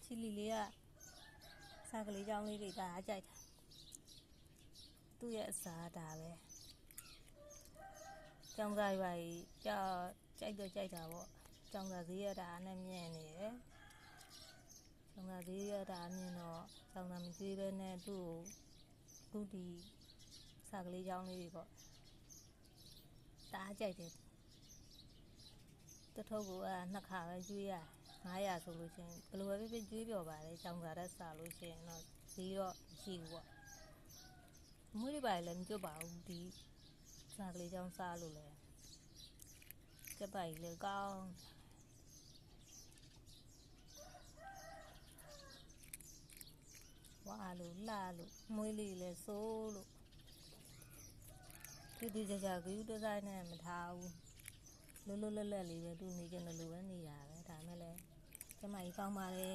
ချီလီလေးကစားကလေးကြောင်းလေးတွေဒါကြိုက်တာသူ့ရဲ့အစားဒါပဲကြောင်းစားရွာကြီးကြောက်ကြိုက်တော့ကြိုက်တာပေါ့ကြောင်းစားဈေးရတာနဲ့မြင်နေတယ်ကြောင်းစားဈေးရတာမြင်တော့ကြောင်းစားမကျွေးပဲနဲ့သူ့ကိုဒီစားကလေးကြောင်းလေးတွေပေါ့ဒါကြိုက်တယ်တထုပ်ကနှစ်ခါပဲကျွေးရ900ဆိုလို့ရှိရင်ဘယ်လိုပဲဖြစ်ကျွေးပြော်ပါတယ်ကြောင်စာတက်စားလို့ရှိရင်တော့ဈေးတော့ရှိဘူးပေါ့မွေးတွေပါလည်းမကြွပါဘူးဒီစားကလေးကြောင်စားလို့လဲကြက်ပိုက်လေကောင်းဝါလို့လှလို့မွေးလေးလည်းစိုးလို့ဒီကြကြကူတစားနဲ့မထားဘူးလွတ်လွတ်လပ်လပ်လေးပဲသူနေကြတယ်လို့ပဲနေရပဲဒါမဲ့လည်းကျမကြီးကောင်းပါလေ